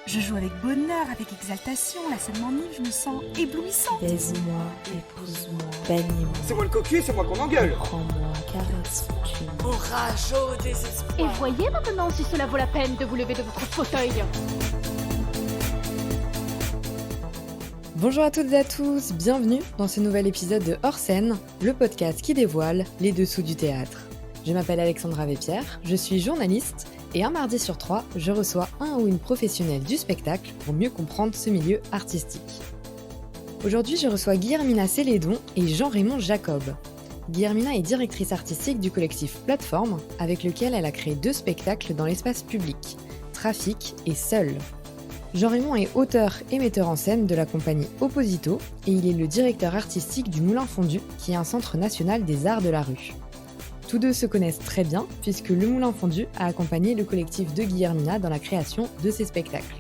Je joue avec bonheur, avec exaltation, la scène m'enivre, je me sens éblouissante. Baise-moi, épouse-moi, baigne-moi. C'est moi le cocu, c'est moi qu'on engueule. Prends-moi, caresse, tue-moi. Orage au désespoir. Et voyez maintenant si cela vaut la peine de vous lever de votre fauteuil. Bonjour à toutes et à tous, bienvenue dans ce nouvel épisode de Hors Scène, le podcast qui dévoile les dessous du théâtre. Je m'appelle Alexandra Vépierre, je suis journaliste et un mardi sur 3, je reçois un ou une professionnelle du spectacle pour mieux comprendre ce milieu artistique. Aujourd'hui, je reçois Guillermina Célédon et Jean-Raymond Jacob. Guillermina est directrice artistique du collectif Plateforme, avec lequel elle a créé 2 spectacles dans l'espace public, Trafic et Seul. Jean-Raymond est auteur et metteur en scène de la compagnie Opposito et il est le directeur artistique du Moulin Fondu, qui est un centre national des arts de la rue. Tous deux se connaissent très bien puisque le Moulin Fondu a accompagné le collectif de Guillermina dans la création de ses spectacles.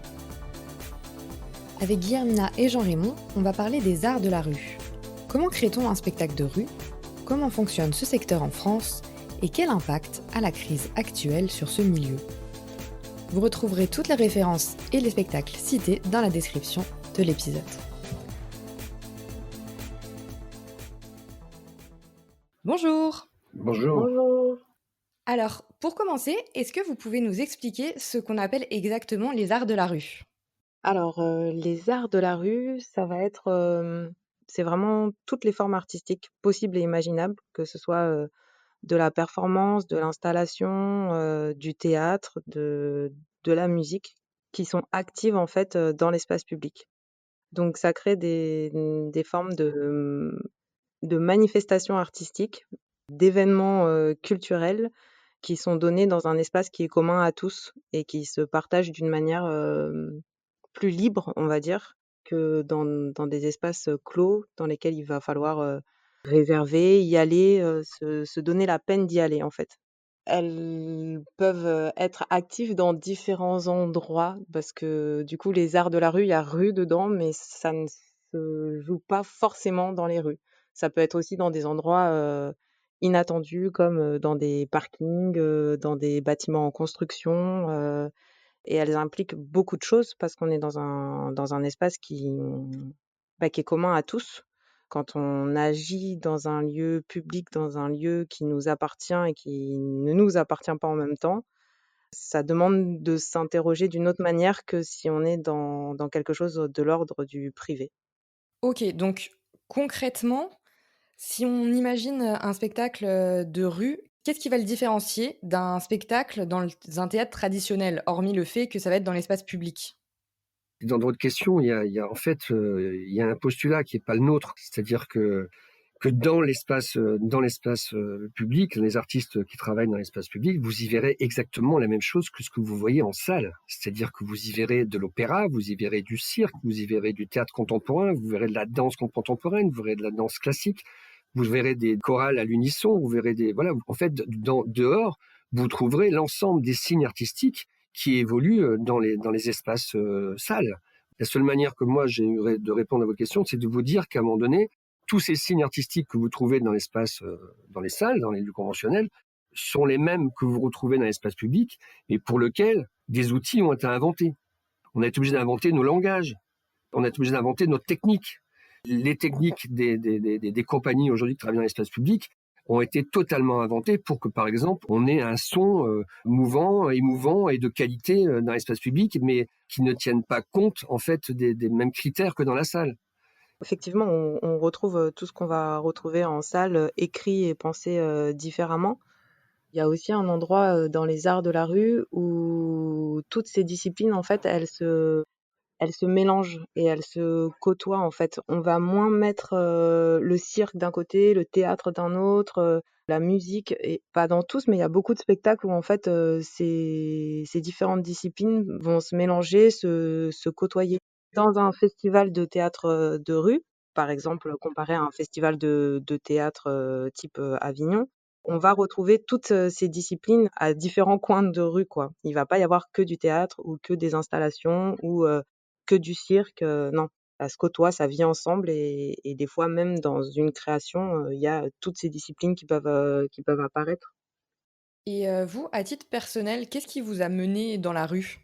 Avec Guillermina et Jean-Raymond, on va parler des arts de la rue. Comment crée-t-on un spectacle de rue ? Comment fonctionne ce secteur en France ? Et quel impact a la crise actuelle sur ce milieu ? Vous retrouverez toutes les références et les spectacles cités dans la description de l'épisode. Bonjour. Bonjour. Bonjour. Alors, pour commencer, est-ce que vous pouvez nous expliquer ce qu'on appelle exactement les arts de la rue ? Alors, les arts de la rue, ça va être, c'est vraiment toutes les formes artistiques possibles et imaginables, que ce soit de la performance, de l'installation, du théâtre, de la musique, qui sont actives en fait dans l'espace public. Donc, ça crée des formes de manifestations artistiques, d'événements culturels qui sont donnés dans un espace qui est commun à tous et qui se partagent d'une manière plus libre, on va dire, que dans des espaces clos dans lesquels il va falloir réserver, y aller, se donner la peine d'y aller en fait. Elles peuvent être actives dans différents endroits parce que du coup les arts de la rue, il y a rue dedans, mais ça ne se joue pas forcément dans les rues. Ça peut être aussi dans des endroits inattendus comme dans des parkings, dans des bâtiments en construction. Et elles impliquent beaucoup de choses parce qu'on est dans un espace qui est commun à tous. Quand on agit dans un lieu public, dans un lieu qui nous appartient et qui ne nous appartient pas en même temps, ça demande de s'interroger d'une autre manière que si on est dans quelque chose de l'ordre du privé. Ok, donc concrètement, si on imagine un spectacle de rue, qu'est-ce qui va le différencier d'un spectacle dans un théâtre traditionnel, hormis le fait que ça va être dans l'espace public ? Dans votre question, en fait, il y a un postulat qui est pas le nôtre, c'est-à-dire que dans l'espace public, les artistes qui travaillent dans l'espace public, vous y verrez exactement la même chose que ce que vous voyez en salle. C'est-à-dire que vous y verrez de l'opéra, vous y verrez du cirque, vous y verrez du théâtre contemporain, vous verrez de la danse contemporaine, vous verrez de la danse classique, vous verrez des chorales à l'unisson, vous verrez en fait, dehors, vous trouverez l'ensemble des signes artistiques qui évoluent dans les espaces salles. La seule manière que moi j'ai eu de répondre à votre question, c'est de vous dire qu'à un moment donné, tous ces signes artistiques que vous trouvez dans l'espace, dans les salles, dans les lieux conventionnels, sont les mêmes que vous retrouvez dans l'espace public, mais pour lequel des outils ont été inventés. On a été obligé d'inventer nos langages, on a été obligé d'inventer notre technique. Les techniques des compagnies aujourd'hui qui travaillent dans l'espace public ont été totalement inventées pour que, par exemple, on ait un son mouvant, émouvant et de qualité dans l'espace public, mais qui ne tiennent pas compte, en fait, des mêmes critères que dans la salle. Effectivement, on retrouve tout ce qu'on va retrouver en salle, écrit et pensé différemment. Il y a aussi un endroit dans les arts de la rue où toutes ces disciplines, en fait, elles se mélangent et elles se côtoient, en fait. On va moins mettre le cirque d'un côté, le théâtre d'un autre, la musique, et pas dans tous, mais il y a beaucoup de spectacles où, en fait, ces différentes disciplines vont se mélanger, se côtoyer. Dans un festival de théâtre de rue, par exemple, comparé à un festival de théâtre type Avignon, on va retrouver toutes ces disciplines à différents coins de rue, quoi. Il va pas y avoir que du théâtre ou que des installations ou que du cirque. Non, ça se côtoie, ça vit ensemble et des fois même dans une création, il y a toutes ces disciplines qui peuvent apparaître. Et vous, à titre personnel, qu'est-ce qui vous a mené dans la rue?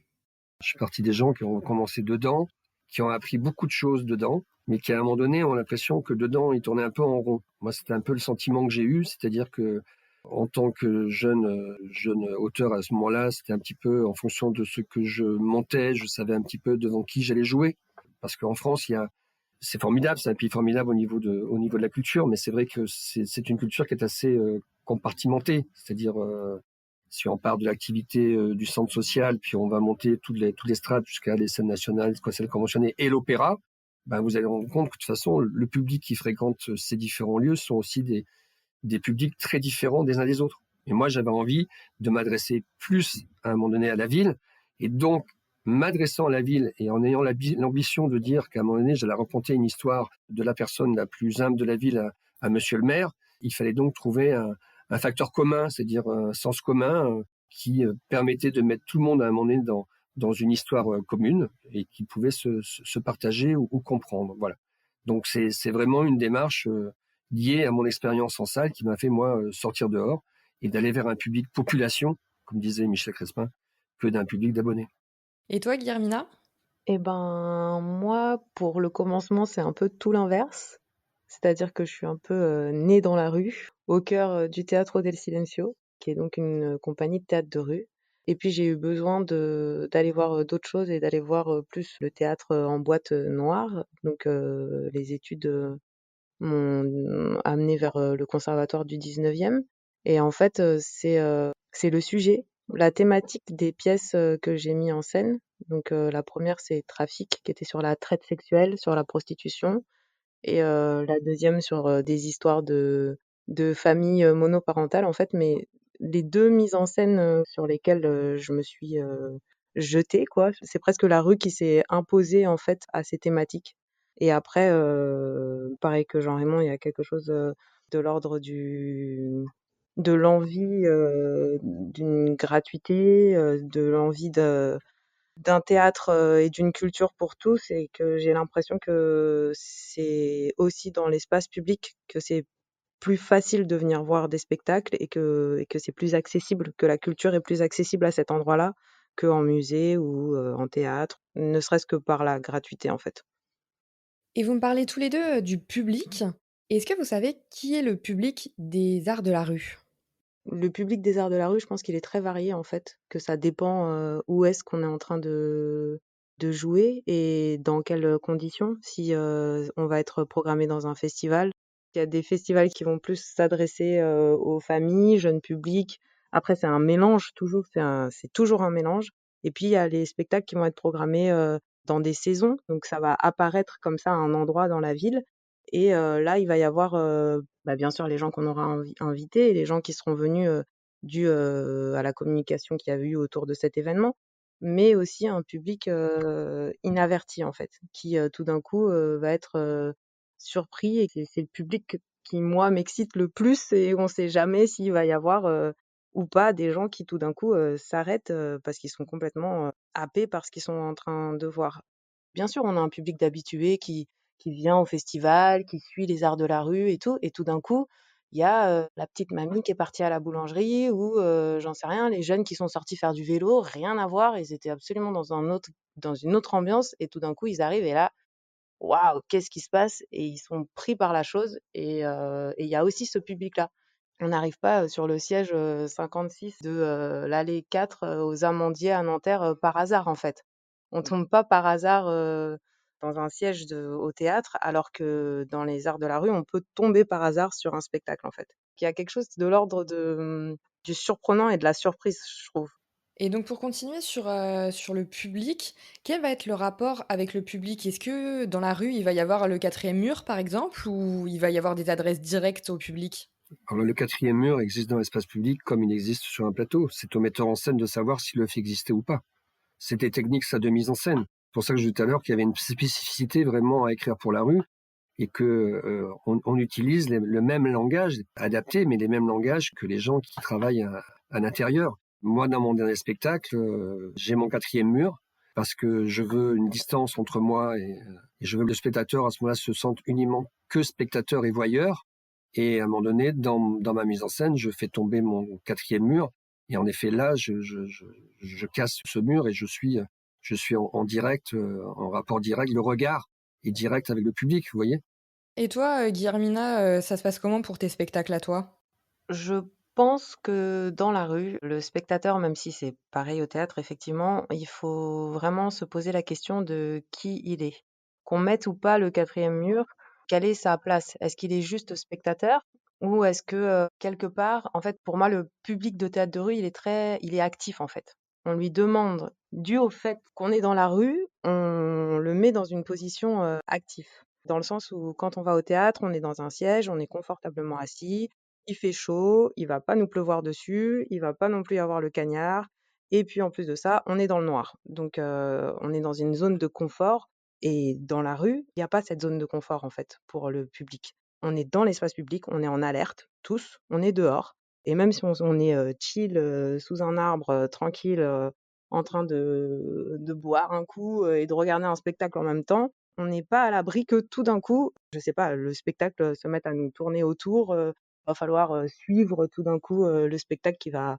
Je suis partie des gens qui ont commencé dedans, qui ont appris beaucoup de choses dedans, mais qui à un moment donné ont l'impression que dedans ils tournaient un peu en rond. Moi, c'était un peu le sentiment que j'ai eu, c'est-à-dire que en tant que jeune auteur à ce moment-là, c'était un petit peu en fonction de ce que je montais, je savais un petit peu devant qui j'allais jouer, parce qu'en France, c'est formidable, c'est un pays formidable au niveau de la culture, mais c'est vrai que c'est une culture qui est assez compartimentée, c'est-à-dire si on part de l'activité du centre social, puis on va monter toutes les strates jusqu'à les scènes nationales, celles conventionnées et l'opéra, ben vous allez vous rendre compte que de toute façon, le public qui fréquente ces différents lieux sont aussi des publics très différents des uns des autres. Et moi, j'avais envie de m'adresser plus à un moment donné à la ville, et donc m'adressant à la ville et en ayant l'ambition de dire qu'à un moment donné, j'allais raconter une histoire de la personne la plus humble de la ville à monsieur le maire, il fallait donc trouver un facteur commun, c'est-à-dire un sens commun qui permettait de mettre tout le monde à un moment donné dans une histoire commune et qui pouvait se partager ou comprendre. Voilà. Donc c'est vraiment une démarche liée à mon expérience en salle qui m'a fait moi sortir dehors et d'aller vers un public population, comme disait Michel Crespin, que d'un public d'abonnés. Et toi, Guillermina? Eh ben, moi, pour le commencement, c'est un peu tout l'inverse. C'est-à-dire que je suis un peu née dans la rue, au cœur du Teatro del Silencio, qui est donc une compagnie de théâtre de rue. Et puis j'ai eu besoin d'aller voir d'autres choses et d'aller voir plus le théâtre en boîte noire. Donc les études m'ont amené vers le conservatoire du 19e. Et en fait, c'est le sujet, la thématique des pièces que j'ai mis en scène. Donc la première, c'est Trafic, qui était sur la traite sexuelle, sur la prostitution. Et la deuxième sur des histoires de familles monoparentales, en fait. Mais les deux mises en scène sur lesquelles je me suis jetée, quoi, c'est presque la rue qui s'est imposée, en fait, à ces thématiques. Et après, pareil que Jean-Raymond, il y a quelque chose de l'ordre de l'envie d'une gratuité, de l'envie d'un théâtre et d'une culture pour tous, et que j'ai l'impression que c'est aussi dans l'espace public que c'est plus facile de venir voir des spectacles et que c'est plus accessible, que la culture est plus accessible à cet endroit-là qu'en musée ou en théâtre, ne serait-ce que par la gratuité en fait. Et vous me parlez tous les deux du public. Est-ce que vous savez qui est le public des arts de la rue? Le public des arts de la rue, je pense qu'il est très varié en fait, que ça dépend où est-ce qu'on est en train de jouer et dans quelles conditions. Si on va être programmé dans un festival, il y a des festivals qui vont plus s'adresser aux familles, jeunes publics. Après, c'est un mélange toujours, c'est toujours un mélange. Et puis, il y a les spectacles qui vont être programmés dans des saisons, donc ça va apparaître comme ça à un endroit dans la ville. Et là, il va y avoir bien sûr les gens qu'on aura invités et les gens qui seront venus dû à la communication qu'il y a eu autour de cet événement, mais aussi un public inaverti en fait, qui tout d'un coup va être surpris, et c'est le public qui moi m'excite le plus, et on ne sait jamais s'il va y avoir ou pas des gens qui tout d'un coup s'arrêtent parce qu'ils sont complètement happés par ce qu'ils sont en train de voir. Bien sûr, on a un public d'habitués qui vient au festival, qui suit les arts de la rue et tout d'un coup, il y a la petite mamie qui est partie à la boulangerie, ou j'en sais rien, les jeunes qui sont sortis faire du vélo, rien à voir, ils étaient absolument dans une autre ambiance, et tout d'un coup, ils arrivent et là, waouh, qu'est-ce qui se passe? Et ils sont pris par la chose, et il y a aussi ce public-là. On n'arrive pas sur le siège 56 de l'allée 4 aux Amandiers à Nanterre par hasard en fait. On tombe pas par hasard dans un siège au théâtre, alors que dans les arts de la rue, on peut tomber par hasard sur un spectacle en fait. Il y a quelque chose de l'ordre du surprenant et de la surprise, je trouve. Et donc pour continuer sur le public, quel va être le rapport avec le public? Est-ce que dans la rue, il va y avoir le 4e mur, par exemple, ou il va y avoir des adresses directes au public? Alors, le quatrième mur existe dans l'espace public comme il existe sur un plateau. C'est au metteur en scène de savoir s'il le fait exister ou pas. C'est des techniques ça de mise en scène. C'est pour ça que je disais tout à l'heure qu'il y avait une spécificité vraiment à écrire pour la rue et que on utilise le même langage adapté, mais les mêmes langages que les gens qui travaillent à l'intérieur. Moi, dans mon dernier spectacle, j'ai mon 4e mur parce que je veux une distance entre moi et je veux que le spectateur à ce moment-là se sente uniquement que spectateur et voyeur. Et à un moment donné, dans ma mise en scène, je fais tomber mon 4e mur Et en effet, là, je casse ce mur et je suis en direct, en rapport direct. Le regard est direct avec le public, vous voyez. Et toi, Guillermina, ça se passe comment pour tes spectacles à toi? Je pense que dans la rue, le spectateur, même si c'est pareil au théâtre, effectivement, il faut vraiment se poser la question de qui il est. Qu'on mette ou pas le quatrième mur, quelle est sa place? Est-ce qu'il est juste spectateur ou est-ce que quelque part, en fait, pour moi, le public de théâtre de rue, il est actif en fait. On lui demande, dû au fait qu'on est dans la rue, on le met dans une position active. Dans le sens où quand on va au théâtre, on est dans un siège, on est confortablement assis, il fait chaud, il va pas nous pleuvoir dessus, il va pas non plus y avoir le cagnard. Et puis en plus de ça, on est dans le noir. Donc on est dans une zone de confort. Et dans la rue, il n'y a pas cette zone de confort en fait pour le public. On est dans l'espace public, on est en alerte, tous, on est dehors. Et même si on est chill sous un arbre, tranquille, en train de boire un coup et de regarder un spectacle en même temps, on n'est pas à l'abri que tout d'un coup, je sais pas, le spectacle se mette à nous tourner autour. Va falloir suivre tout d'un coup le spectacle qui va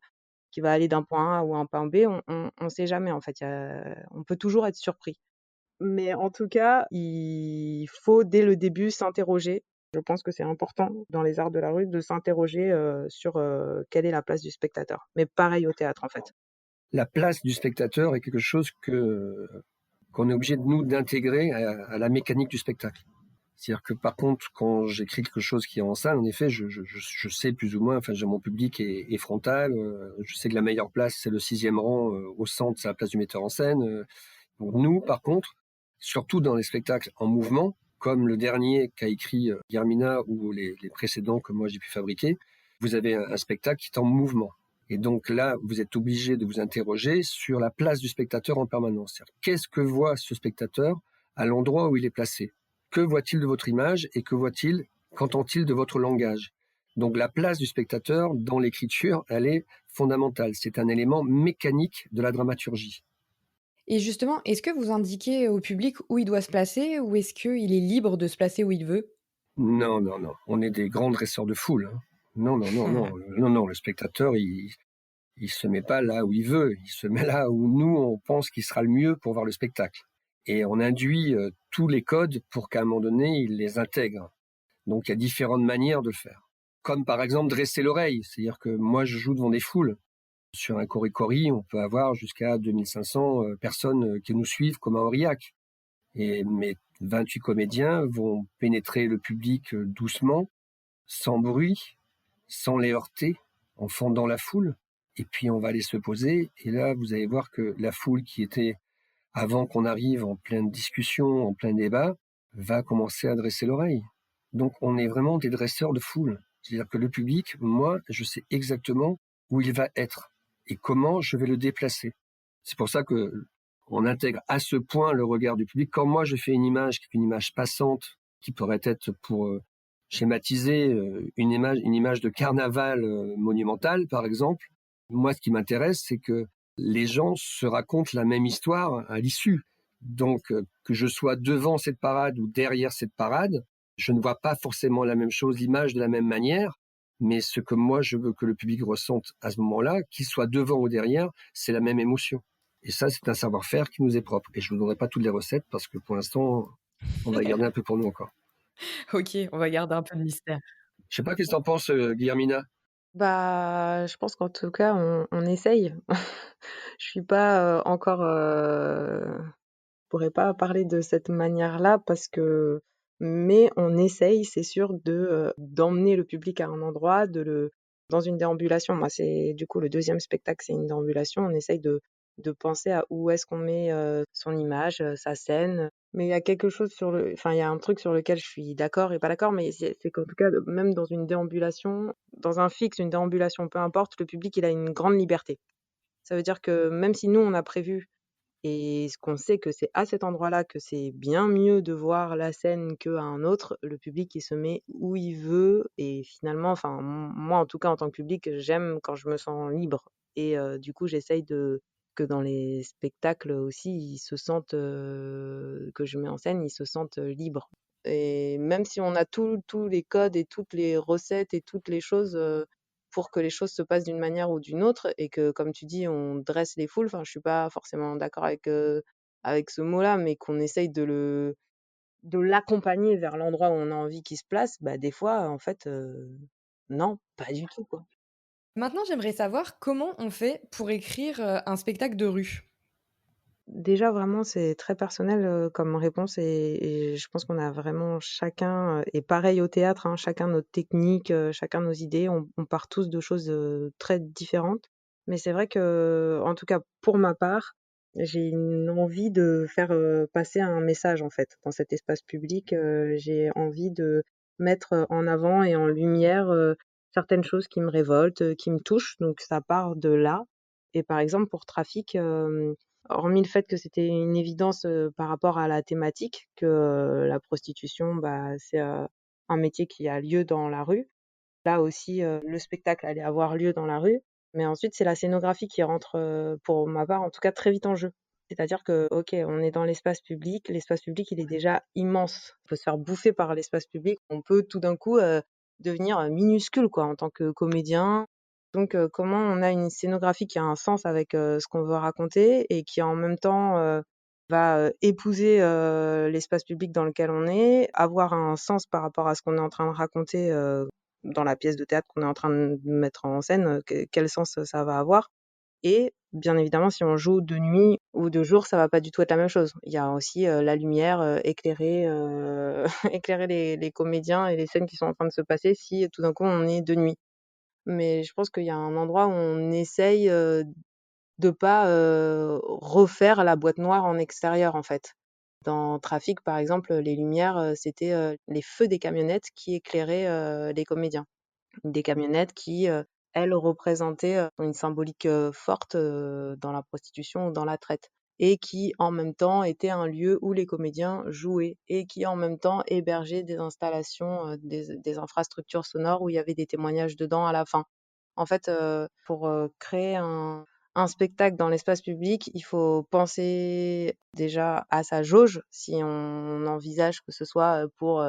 aller d'un point A ou un point B. On sait jamais en fait. On peut toujours être surpris. Mais en tout cas, il faut dès le début s'interroger. Je pense que c'est important dans les arts de la rue de s'interroger sur quelle est la place du spectateur. Mais pareil au théâtre en fait. La place du spectateur est quelque chose qu'on est obligé de nous d'intégrer à la mécanique du spectacle. C'est-à-dire que par contre, quand j'écris quelque chose qui est en salle, en effet, je sais plus ou moins, enfin, mon public est frontal, je sais que la meilleure place, c'est le 6e rang, au centre, c'est la place du metteur en scène. Pour nous, par contre, surtout dans les spectacles en mouvement, comme le dernier qu'a écrit Guillermina ou les précédents que moi j'ai pu fabriquer, vous avez un spectacle qui est en mouvement. Et donc là, vous êtes obligé de vous interroger sur la place du spectateur en permanence. C'est-à-dire, qu'est-ce que voit ce spectateur à l'endroit où il est placé? Que voit-il de votre image et qu'entend-il de votre langage? Donc la place du spectateur dans l'écriture, elle est fondamentale. C'est un élément mécanique de la dramaturgie. Et justement, est-ce que vous indiquez au public où il doit se placer ou est-ce qu'il est libre de se placer où il veut? Non, non, non. On est des grands dresseurs de foule. Hein. Non, non, non, non, non, non. Le spectateur, il se met pas là où il veut. Il se met là où nous, on pense qu'il sera le mieux pour voir le spectacle. Et on induit tous les codes pour qu'à un moment donné, il les intègre. Donc, il y a différentes manières de le faire. Comme par exemple dresser l'oreille. C'est-à-dire que moi, je joue devant des foules. Sur un cori-cori, on peut avoir jusqu'à 2500 personnes qui nous suivent comme un Aurillac. Et mes 28 comédiens vont pénétrer le public doucement, sans bruit, sans les heurter, en fendant la foule. Et puis on va aller se poser. Et là, vous allez voir que la foule qui était, avant qu'on arrive en pleine discussion, en plein débat, va commencer à dresser l'oreille. Donc on est vraiment des dresseurs de foule. C'est-à-dire que le public, moi, je sais exactement où il va être et comment je vais le déplacer. C'est pour ça que on intègre à ce point le regard du public. Quand moi je fais une image qui est une image passante, qui pourrait être pour schématiser une image de carnaval monumental, par exemple, moi ce qui m'intéresse, c'est que les gens se racontent la même histoire à l'issue. Donc que je sois devant cette parade ou derrière cette parade, je ne vois pas forcément la même chose, l'image de la même manière, mais ce que moi je veux que le public ressente à ce moment-là, qu'il soit devant ou derrière, c'est la même émotion. Et ça, c'est un savoir-faire qui nous est propre. Et je ne vous donnerai pas toutes les recettes parce que pour l'instant, on va garder un peu pour nous encore. Ok, on va garder un peu de mystère. Je sais pas, qu'est-ce que t'en penses, Guillermina? Bah, je pense qu'en tout cas, on essaye. Je suis pas encore. Je pourrais pas parler de cette manière-là parce que. Mais on essaye, c'est sûr, d'emmener le public à un endroit, dans une déambulation. Moi, c'est du coup le deuxième spectacle, c'est une déambulation. On essaye de penser à où est-ce qu'on met son image, sa scène. Mais il y a quelque chose enfin, il y a un truc sur lequel je suis d'accord et pas d'accord, mais c'est qu'en tout cas, même dans une déambulation, dans un fixe, une déambulation, peu importe, le public, il a une grande liberté. Ça veut dire que même si nous, on a prévu et ce qu'on sait que c'est à cet endroit-là que c'est bien mieux de voir la scène qu'à un autre, le public, il se met où il veut. Et finalement, enfin, moi, en tout cas, en tant que public, j'aime quand je me sens libre. Et du coup, j'essaye que dans les spectacles aussi, ils se sentent, que je mets en scène, ils se sentent libres. Et même si on a tous les codes et toutes les recettes et toutes les choses, pour que les choses se passent d'une manière ou d'une autre et que, comme tu dis, on dresse les foules. Enfin, je suis pas forcément d'accord avec ce mot-là, mais qu'on essaye de l'accompagner vers l'endroit où on a envie qu'il se place. Bah, des fois, en fait, non, pas du tout, quoi. Maintenant, j'aimerais savoir comment on fait pour écrire un spectacle de rue. Déjà, vraiment, c'est très personnel, comme réponse et je pense qu'on a vraiment chacun, et pareil au théâtre, hein, chacun notre technique, chacun nos idées. On part tous de choses, très différentes. Mais c'est vrai que, en tout cas, pour ma part, j'ai une envie de faire, passer un message, en fait. Dans cet espace public, j'ai envie de mettre, en avant et en lumière, certaines choses qui me révoltent, qui me touchent. Donc ça part de là et par exemple, pour Trafic, hormis le fait que c'était une évidence, par rapport à la thématique, que, la prostitution, bah, c'est, un métier qui a lieu dans la rue. Là aussi, le spectacle allait avoir lieu dans la rue, mais ensuite c'est la scénographie qui rentre, pour ma part en tout cas, très vite en jeu. C'est-à-dire que, OK, on est dans l'espace public il est déjà immense. On peut se faire bouffer par l'espace public, on peut tout d'un coup, devenir, minuscule quoi, en tant que comédien. Donc comment on a une scénographie qui a un sens avec, ce qu'on veut raconter et qui en même temps, va, épouser, l'espace public dans lequel on est, avoir un sens par rapport à ce qu'on est en train de raconter, dans la pièce de théâtre qu'on est en train de mettre en scène, quel sens ça va avoir. Et bien évidemment, si on joue de nuit ou de jour, ça va pas du tout être la même chose. Il y a aussi, la lumière, éclairer, éclairer les comédiens et les scènes qui sont en train de se passer si tout d'un coup on est de nuit. Mais je pense qu'il y a un endroit où on essaye, de pas, refaire la boîte noire en extérieur, en fait. Dans Trafic, par exemple, les lumières, c'était, les feux des camionnettes qui éclairaient, les comédiens. Des camionnettes qui, elles représentaient, une symbolique, forte, dans la prostitution ou dans la traite et qui, en même temps, étaient un lieu où les comédiens jouaient et qui, en même temps, hébergeaient des installations, des infrastructures sonores où il y avait des témoignages dedans à la fin. En fait, pour, créer un spectacle dans l'espace public, il faut penser déjà à sa jauge. Si on envisage que ce soit, pour,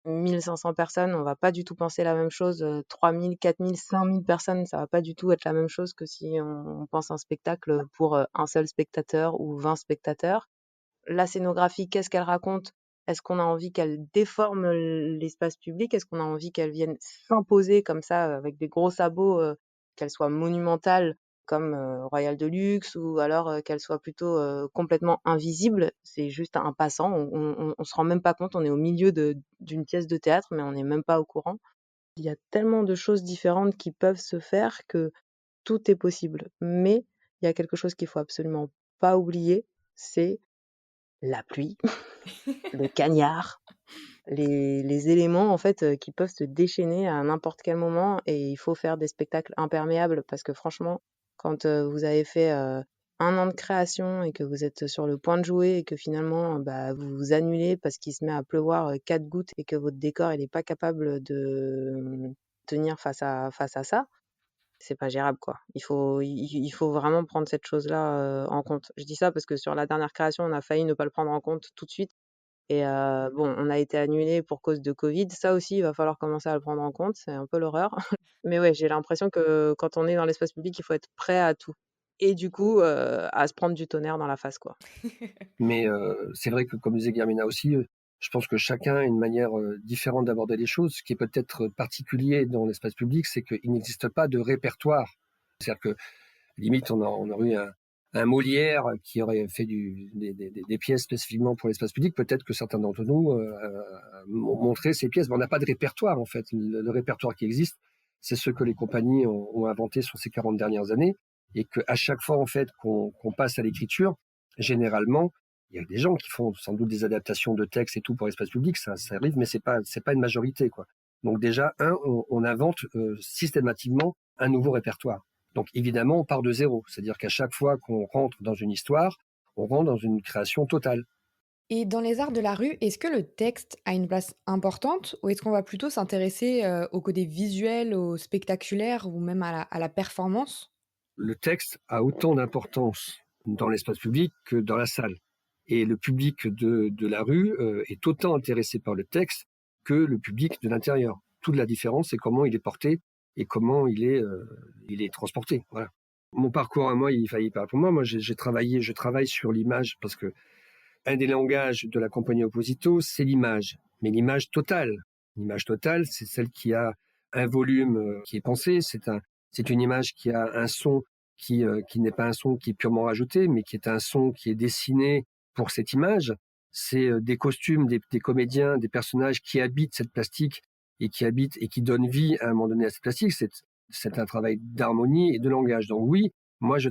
1 500 personnes, on va pas du tout penser la même chose, 3 000, 4 000, 5 000 personnes, ça va pas du tout être la même chose que si on pense un spectacle, pour, un seul spectateur ou 20 spectateurs. La scénographie, qu'est-ce qu'elle raconte? Est-ce qu'on a envie qu'elle déforme l'espace public? Est-ce qu'on a envie qu'elle vienne s'imposer comme ça, avec des gros sabots, qu'elle soit monumentale comme, Royal de Luxe ou alors, qu'elle soit plutôt, complètement invisible? C'est juste un passant, on se rend même pas compte, on est au milieu d'une pièce de théâtre, mais on n'est même pas au courant. Il y a tellement de choses différentes qui peuvent se faire que tout est possible. Mais il y a quelque chose qu'il faut absolument pas oublier, c'est la pluie, le cagnard, les éléments en fait, qui peuvent se déchaîner à n'importe quel moment et il faut faire des spectacles imperméables parce que franchement, quand, vous avez fait, 1 an de création et que vous êtes sur le point de jouer et que finalement, bah, vous annulez parce qu'il se met à pleuvoir, 4 gouttes et que votre décor il est pas capable de, tenir face à ça, c'est pas gérable, quoi. Il faut vraiment prendre cette chose-là, en compte. Je dis ça parce que sur la dernière création, on a failli ne pas le prendre en compte tout de suite et bon, on a été annulé pour cause de covid. Ça aussi, il va falloir commencer à le prendre en compte, c'est un peu l'horreur. Mais ouais, j'ai l'impression que quand on est dans l'espace public, il faut être prêt à tout et du coup, à se prendre du tonnerre dans la face, quoi. Mais c'est vrai que, comme disait Guermina aussi, je pense que chacun a une manière différente d'aborder les choses. Ce qui est peut-être particulier dans l'espace public, c'est qu'il n'existe pas de répertoire. C'est-à-dire que, limite, on aurait eu un Molière qui aurait fait des pièces spécifiquement pour l'espace public. Peut-être que certains d'entre nous ont montré ces pièces, mais on n'a pas de répertoire, en fait. Le répertoire qui existe, c'est ce que les compagnies ont inventé sur ces 40 dernières années, et qu'à chaque fois, en fait, qu'on passe à l'écriture, généralement, il y a des gens qui font sans doute des adaptations de textes et tout pour l'espace public, ça arrive, mais c'est pas une majorité, quoi. Donc déjà, on invente systématiquement un nouveau répertoire. Donc évidemment, on part de zéro, c'est-à-dire qu'à chaque fois qu'on rentre dans une histoire, on rentre dans une création totale. Et dans les arts de la rue, est-ce que le texte a une place importante ou est-ce qu'on va plutôt s'intéresser au côté visuel, au spectaculaire ou même à la performance? Le texte a autant d'importance dans l'espace public que dans la salle. Et le public de la rue est autant intéressé par le texte que le public de l'intérieur. Toute la différence, c'est comment il est porté et comment il est transporté. Voilà. Mon parcours à moi, il faillit pas pour moi. Moi, je travaille sur l'image parce que un des langages de la compagnie Opposito, c'est l'image, mais l'image totale. L'image totale, c'est celle qui a un volume qui est pensé. C'est une image qui a un son qui n'est pas un son qui est purement rajouté, mais qui est un son qui est dessiné pour cette image. C'est des costumes, des comédiens, des personnages qui habitent cette plastique et qui donnent vie à un moment donné à cette plastique. C'est un travail d'harmonie et de langage. Donc oui, moi j'ai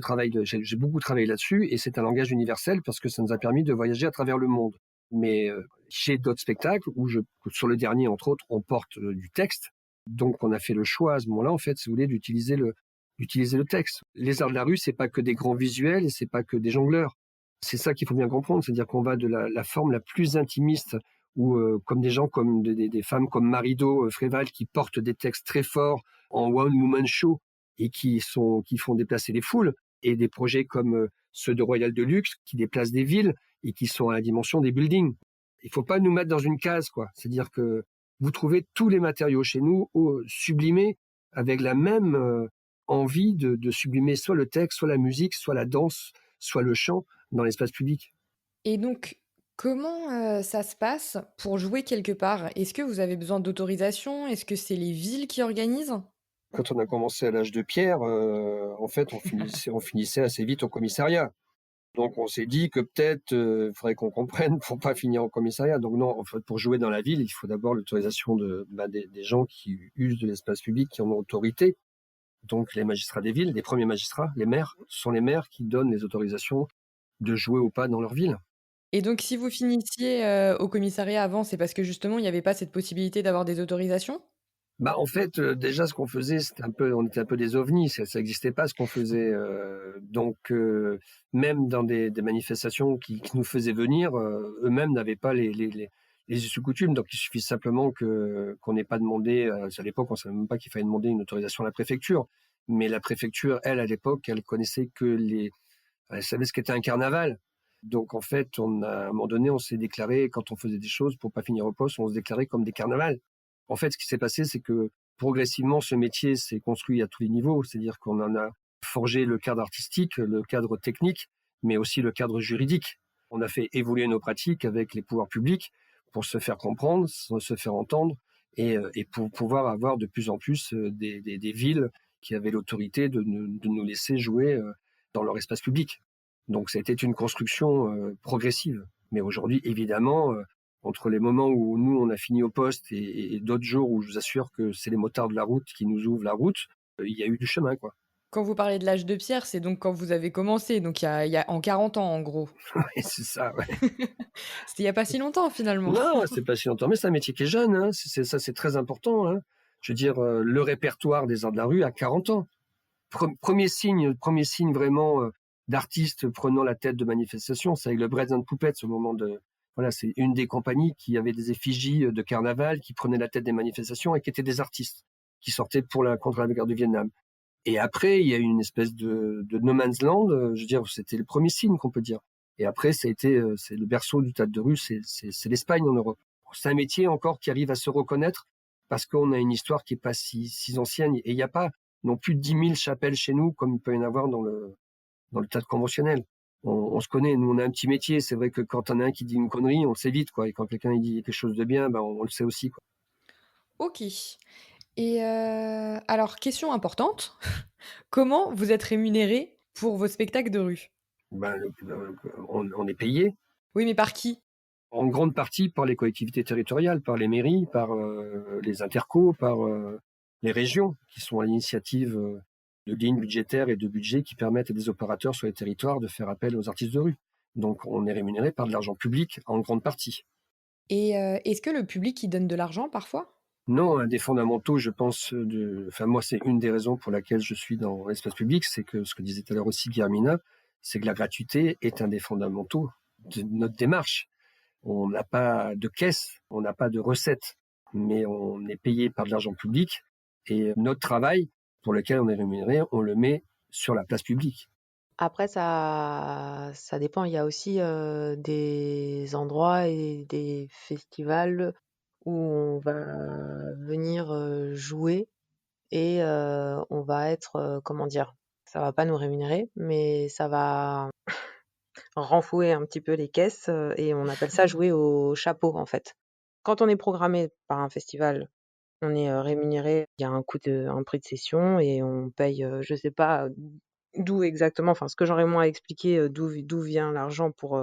beaucoup travaillé là-dessus et c'est un langage universel parce que ça nous a permis de voyager à travers le monde. Mais j'ai d'autres spectacles où sur le dernier entre autres, on porte du texte. Donc on a fait le choix à ce moment-là, en fait, si vous voulez, d'utiliser le texte. Les arts de la rue, c'est pas que des grands visuels et c'est pas que des jongleurs. C'est ça qu'il faut bien comprendre, c'est-à-dire qu'on va de la forme la plus intimiste où comme des gens comme des femmes comme Marido Fréval qui portent des textes très forts en one woman show et qui font déplacer les foules, et des projets comme ceux de Royal Deluxe qui déplacent des villes et qui sont à la dimension des buildings. Il faut pas nous mettre dans une case, quoi. C'est-à-dire que vous trouvez tous les matériaux chez nous sublimés avec la même envie de sublimer soit le texte, soit la musique, soit la danse, soit le chant dans l'espace public. Et donc, comment ça se passe pour jouer quelque part? Est-ce que vous avez besoin d'autorisation? Est-ce que c'est les villes qui organisent? Quand on a commencé à l'âge de pierre, en fait, on finissait assez vite au commissariat. Donc on s'est dit que peut-être faudrait qu'on comprenne pour pas finir au commissariat. Donc non, en fait, pour jouer dans la ville, il faut d'abord l'autorisation des gens qui usent de l'espace public, qui en ont autorité. Donc les magistrats des villes, les premiers magistrats, les maires, ce sont les maires qui donnent les autorisations de jouer ou pas dans leur ville. Et donc si vous finissiez au commissariat avant, c'est parce que justement il n'y avait pas cette possibilité d'avoir des autorisations? En fait, déjà ce qu'on faisait, on était un peu des ovnis, ça existait pas ce qu'on faisait. Donc même dans des manifestations qui nous faisaient venir, eux-mêmes n'avaient pas les us et coutumes. Donc il suffit simplement qu'on n'ait pas demandé. À l'époque, on savait même pas qu'il fallait demander une autorisation à la préfecture. Mais la préfecture, elle, à l'époque, elle connaissait elle savait ce qu'était un carnaval. Donc en fait, à un moment donné, on s'est déclaré, quand on faisait des choses pour pas finir au poste, on se déclarait comme des carnavals. En fait, ce qui s'est passé, c'est que progressivement, ce métier s'est construit à tous les niveaux. C'est-à-dire qu'on en a forgé le cadre artistique, le cadre technique, mais aussi le cadre juridique. On a fait évoluer nos pratiques avec les pouvoirs publics pour se faire comprendre, se faire entendre et pour pouvoir avoir de plus en plus des villes qui avaient l'autorité de nous laisser jouer dans leur espace public. Donc, ça a été une construction progressive. Mais aujourd'hui, évidemment, entre les moments où nous, on a fini au poste et d'autres jours où je vous assure que c'est les motards de la route qui nous ouvrent la route, il y a eu du chemin, quoi. Quand vous parlez de l'âge de pierre, c'est donc quand vous avez commencé, donc il y a en 40 ans en gros. Ouais, c'est ça, ouais. C'était il y a pas si longtemps finalement. Non, c'est pas si longtemps, mais c'est un métier qui est jeune, hein. Ça, c'est très important, hein. Je veux dire, le répertoire des arts de la rue à 40 ans. Premier signe vraiment d'artistes prenant la tête de manifestation, c'est avec le Bread and Puppets au moment de... Voilà, c'est une des compagnies qui avait des effigies de carnaval, qui prenaient la tête des manifestations et qui étaient des artistes, qui sortaient contre la guerre du Vietnam. Et après, il y a eu une espèce de no man's land, je veux dire, c'était le premier signe qu'on peut dire. Et après, c'est le berceau du théâtre de rue, c'est l'Espagne en Europe. C'est un métier encore qui arrive à se reconnaître parce qu'on a une histoire qui est pas si ancienne et il n'y a pas non plus 10 000 chapelles chez nous comme il peut y en avoir dans le théâtre conventionnel. On se connaît, nous on a un petit métier, c'est vrai que quand on a un qui dit une connerie, on le sait vite, quoi. Et quand quelqu'un il dit quelque chose de bien, on le sait aussi, quoi. Ok. Et alors, question importante, comment vous êtes rémunéré pour vos spectacles de rue? On est payé Oui, mais par qui? en grande partie par les collectivités territoriales, par les mairies, par les intercos, par les régions qui sont à l'initiative de lignes budgétaires et de budgets qui permettent à des opérateurs sur les territoires de faire appel aux artistes de rue. Donc on est rémunéré par de l'argent public en grande partie. Et est-ce que le public y donne de l'argent parfois? Non, un des fondamentaux, je pense, moi, c'est une des raisons pour laquelle je suis dans l'espace public, c'est que ce que disait tout à l'heure aussi Guillermina, c'est que la gratuité est un des fondamentaux de notre démarche. On n'a pas de caisse, on n'a pas de recettes, mais on est payé par de l'argent public et notre travail, pour lequel on est rémunéré, on le met sur la place publique. Après, ça dépend. Il y a aussi des endroits et des festivals où on va venir jouer et on va être, comment dire? Ça va pas nous rémunérer, mais ça va renflouer un petit peu les caisses, et on appelle ça jouer au chapeau, en fait. Quand on est programmé par un festival, on est, rémunéré. Il y a un prix de session et on paye, je sais pas, d'où exactement, enfin, ce que j'aurais moins à expliquer, d'où vient l'argent pour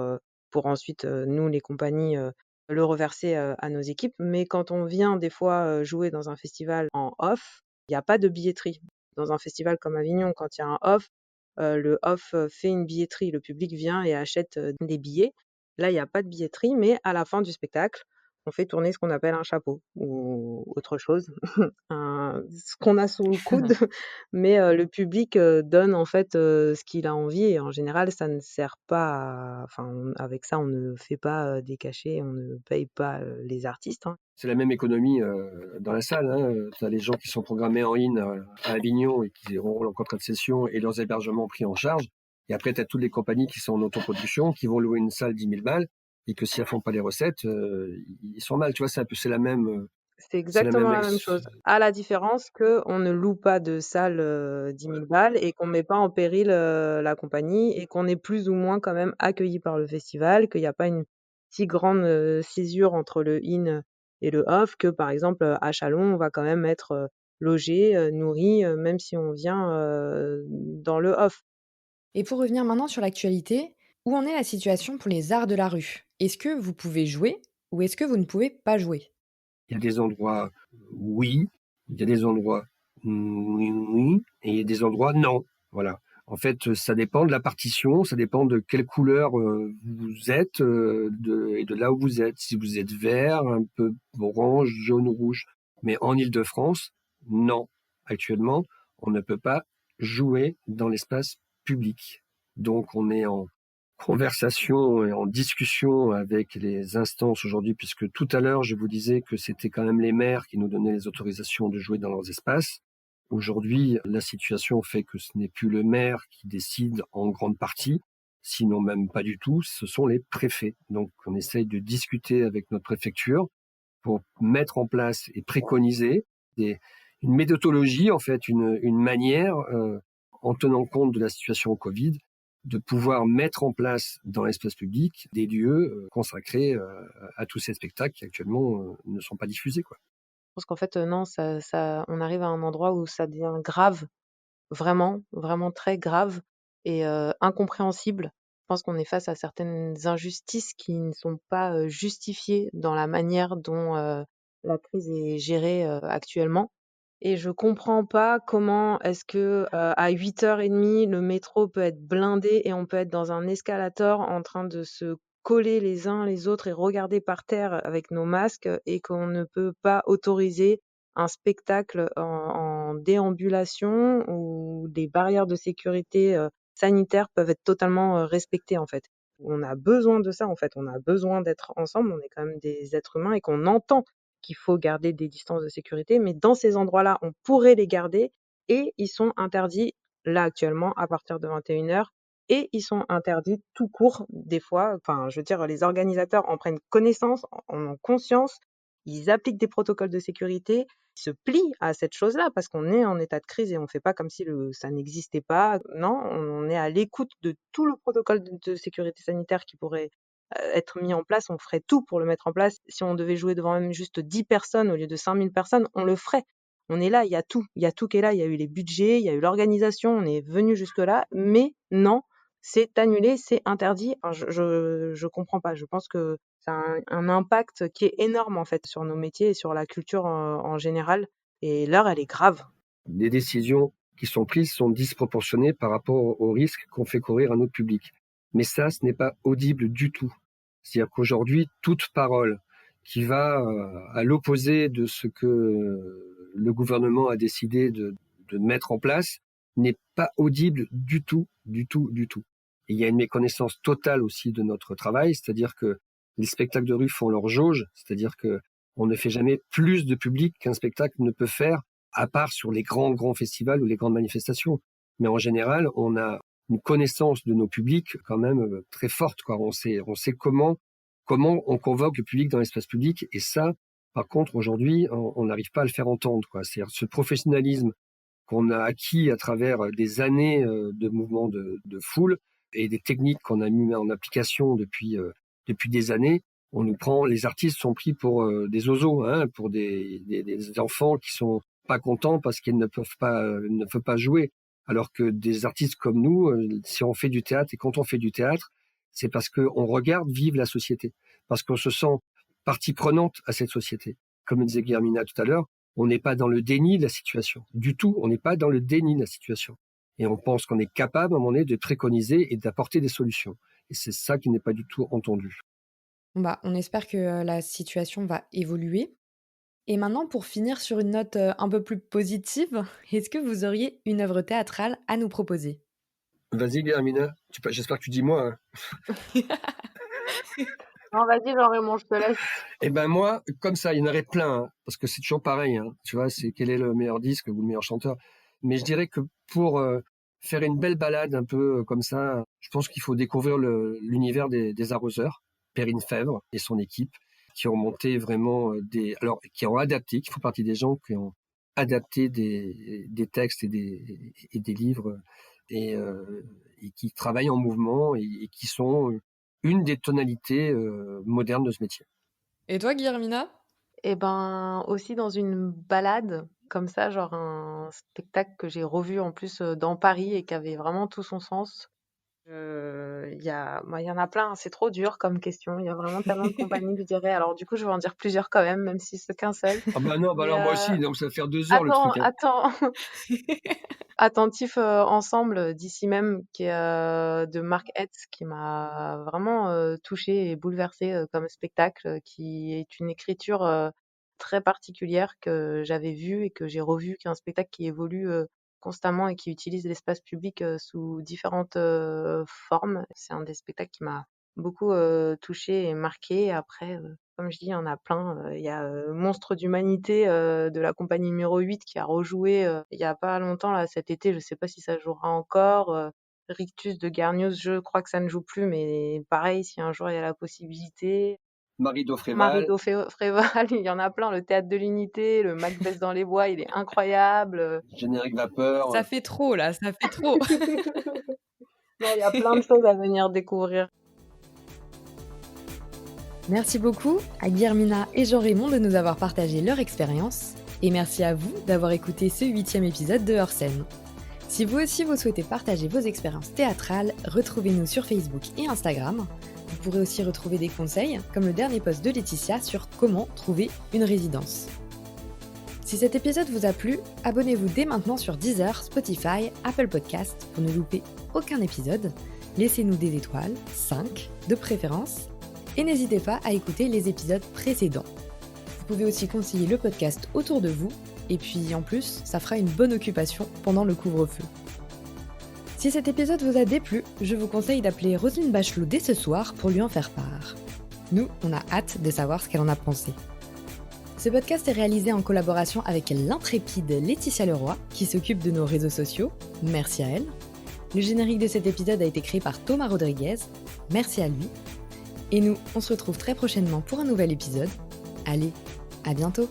ensuite, nous, les compagnies, le reverser, à nos équipes. Mais quand on vient des fois, jouer dans un festival en off, il y a pas de billetterie. Dans un festival comme Avignon, quand il y a un off, le off, fait une billetterie. Le public vient et achète, des billets. Là, il y a pas de billetterie, mais à la fin du spectacle, on fait tourner ce qu'on appelle un chapeau ou autre chose, ce qu'on a sous le coude, mais le public, donne en fait, ce qu'il a envie et en général ça ne sert pas enfin avec ça on ne fait pas, des cachets, on ne paye pas, les artistes, hein. C'est la même économie dans la salle. Hein. Tu as les gens qui sont programmés en in à Avignon et qui auront leur contrat de session et leurs hébergements pris en charge. Et après, tu as toutes les compagnies qui sont en autoproduction, qui vont louer une salle 10 000 balles et que si elles font pas les recettes, ils sont mal. Tu vois, c'est la même. C'est C'est la exactement même la même chose. À la différence qu'on ne loue pas de salle, 10 000 balles et qu'on met pas en péril, la compagnie et qu'on est plus ou moins quand même accueilli par le festival, qu'il y a pas une si grande, césure entre le in et le off que, par exemple, à Châlons, on va quand même être, logé, nourri, même si on vient, dans le off. Et pour revenir maintenant sur l'actualité, où en est la situation pour les arts de la rue? Est-ce que vous pouvez jouer ou est-ce que vous ne pouvez pas jouer? Il y a des endroits, oui. Il y a des endroits, oui, oui. Et il y a des endroits, non. Voilà. En fait, ça dépend de la partition, ça dépend de quelle couleur vous êtes et de là où vous êtes. Si vous êtes vert, un peu orange, jaune, rouge. Mais en Île-de-France, non. Actuellement, on ne peut pas jouer dans l'espace public. Donc, on est en conversation et en discussion avec les instances aujourd'hui, puisque tout à l'heure, je vous disais que c'était quand même les maires qui nous donnaient les autorisations de jouer dans leurs espaces. Aujourd'hui, la situation fait que ce n'est plus le maire qui décide en grande partie, sinon même pas du tout, ce sont les préfets. Donc, on essaye de discuter avec notre préfecture pour mettre en place et préconiser une méthodologie, en fait, une manière, en tenant compte de la situation Covid, de pouvoir mettre en place dans l'espace public des lieux consacrés à tous ces spectacles qui actuellement ne sont pas diffusés, quoi. Je pense qu'en fait, non, on arrive à un endroit où ça devient grave. Vraiment, vraiment très grave et incompréhensible. Je pense qu'on est face à certaines injustices qui ne sont pas, justifiées dans la manière dont, la crise est gérée, actuellement et je comprends pas comment est-ce que, à 8h30 le métro peut être blindé et on peut être dans un escalator en train de se coller les uns les autres et regarder par terre avec nos masques et qu'on ne peut pas autoriser un spectacle en déambulation où des barrières de sécurité, sanitaires peuvent être totalement, respectées, en fait. On a besoin de ça, en fait. On a besoin d'être ensemble. On est quand même des êtres humains et qu'on entend qu'il faut garder des distances de sécurité, mais dans ces endroits-là, on pourrait les garder et ils sont interdits, là, actuellement, à partir de 21h et ils sont interdits tout court, des fois. Enfin, je veux dire, les organisateurs en prennent connaissance, en ont conscience, ils appliquent des protocoles de sécurité, se plient à cette chose-là parce qu'on est en état de crise et on fait pas comme si ça n'existait pas. Non, on est à l'écoute de tout le protocole de sécurité sanitaire qui pourrait être mis en place. On ferait tout pour le mettre en place. Si on devait jouer devant même juste 10 personnes au lieu de 5000 personnes, on le ferait. On est là, il y a tout. Il y a tout qui est là. Il y a eu les budgets, il y a eu l'organisation, on est venu jusque-là. Mais non, c'est annulé, c'est interdit. Enfin, je comprends pas. Je pense que ça a un impact qui est énorme en fait sur nos métiers et sur la culture en général. Et l'heure, elle est grave. Les décisions qui sont prises sont disproportionnées par rapport aux risques qu'on fait courir à notre public. Mais ça, ce n'est pas audible du tout. C'est-à-dire qu'aujourd'hui, toute parole qui va à l'opposé de ce que le gouvernement a décidé de mettre en place n'est pas audible du tout, du tout, du tout. Et il y a une méconnaissance totale aussi de notre travail, c'est-à-dire que les spectacles de rue font leur jauge, c'est-à-dire que on ne fait jamais plus de public qu'un spectacle ne peut faire, à part sur les grands festivals ou les grandes manifestations. Mais en général, on a une connaissance de nos publics quand même très forte, quoi. On sait comment on convoque le public dans l'espace public, et ça, Par contre, aujourd'hui, on n'arrive pas à le faire entendre, quoi. C'est-à-dire ce professionnalisme qu'on a acquis à travers des années de mouvements de foule et des techniques qu'on a mis en application depuis des années. Les artistes sont pris pour des oiseaux, hein, pour des enfants qui sont pas contents parce qu'ils ne peuvent pas jouer. Alors que des artistes comme nous, si on fait du théâtre, et quand on fait du théâtre, c'est parce qu'on regarde vivre la société, parce qu'on se sent partie prenante à cette société. Comme disait Guillermina tout à l'heure, on n'est pas dans le déni de la situation. Du tout, on n'est pas dans le déni de la situation. Et on pense qu'on est capable, à un moment donné, de préconiser et d'apporter des solutions. Et c'est ça qui n'est pas du tout entendu. On espère que la situation va évoluer. Et maintenant, pour finir sur une note un peu plus positive, est-ce que vous auriez une œuvre théâtrale à nous proposer? Vas-y, Guillermina. J'espère que tu dis moi. Hein. Non, vas-y, Jean-Raymond, je te laisse. Eh ben moi, comme ça, il y en aurait plein, hein, parce que c'est toujours pareil. Hein, tu vois, c'est quel est le meilleur disque ou le meilleur chanteur. Mais je dirais que pour faire une belle balade un peu comme ça, je pense qu'il faut découvrir l'univers des Arroseurs, Perrine Fèvre et son équipe, qui ont monté vraiment qui ont adapté, qui font partie des gens qui ont adapté des textes et des livres et qui travaillent en mouvement et qui sont une des tonalités modernes de ce métier. Et toi, Guillermina? Eh ben, aussi dans une balade, comme ça, genre un spectacle que j'ai revu en plus dans Paris et qui avait vraiment tout son sens. Il y en a plein, c'est trop dur comme question. Il y a vraiment tellement de compagnies que je dirais. Alors, du coup, je vais en dire plusieurs quand même si c'est qu'un seul. Ah bah non, Mais, alors moi aussi, donc ça va faire 2 heures le truc. Hein. Attends. Attentif ensemble d'ici même qui est de Marc Hetz qui m'a vraiment touchée et bouleversée comme spectacle qui est une écriture très particulière que j'avais vue et que j'ai revue, qui est un spectacle qui évolue constamment et qui utilise l'espace public sous différentes formes. C'est un des spectacles qui m'a beaucoup touchée et marquée. Après, comme je dis, il y en a plein. Il y a Monstre d'humanité de la compagnie numéro 8 qui a rejoué il y a pas longtemps, là, cet été. Je sais pas si ça jouera encore. Rictus de Garnius, je crois que ça ne joue plus, mais pareil, si un jour il y a la possibilité. Marido Fréval. Marido Fréval, il y en a plein. Le Théâtre de l'Unité, le Macbeth dans les bois, il est incroyable. Générique Vapeur. Ça fait trop, là, ça fait trop. Non, il y a plein de choses à venir découvrir. Merci beaucoup à Guillermina et Jean-Raymond de nous avoir partagé leur expérience. Et merci à vous d'avoir écouté ce 8e épisode de Hors Scène. Si vous aussi vous souhaitez partager vos expériences théâtrales, retrouvez-nous sur Facebook et Instagram. Vous pourrez aussi retrouver des conseils, comme le dernier post de Laetitia sur comment trouver une résidence. Si cet épisode vous a plu, abonnez-vous dès maintenant sur Deezer, Spotify, Apple Podcasts pour ne louper aucun épisode. Laissez-nous des étoiles, 5 de préférence, et n'hésitez pas à écouter les épisodes précédents. Vous pouvez aussi conseiller le podcast autour de vous, et puis en plus, ça fera une bonne occupation pendant le couvre-feu. Si cet épisode vous a déplu, je vous conseille d'appeler Roselyne Bachelot dès ce soir pour lui en faire part. Nous, on a hâte de savoir ce qu'elle en a pensé. Ce podcast est réalisé en collaboration avec l'intrépide Laetitia Leroy, qui s'occupe de nos réseaux sociaux. Merci à elle. Le générique de cet épisode a été créé par Thomas Rodriguez. Merci à lui. Et nous, on se retrouve très prochainement pour un nouvel épisode. Allez, à bientôt!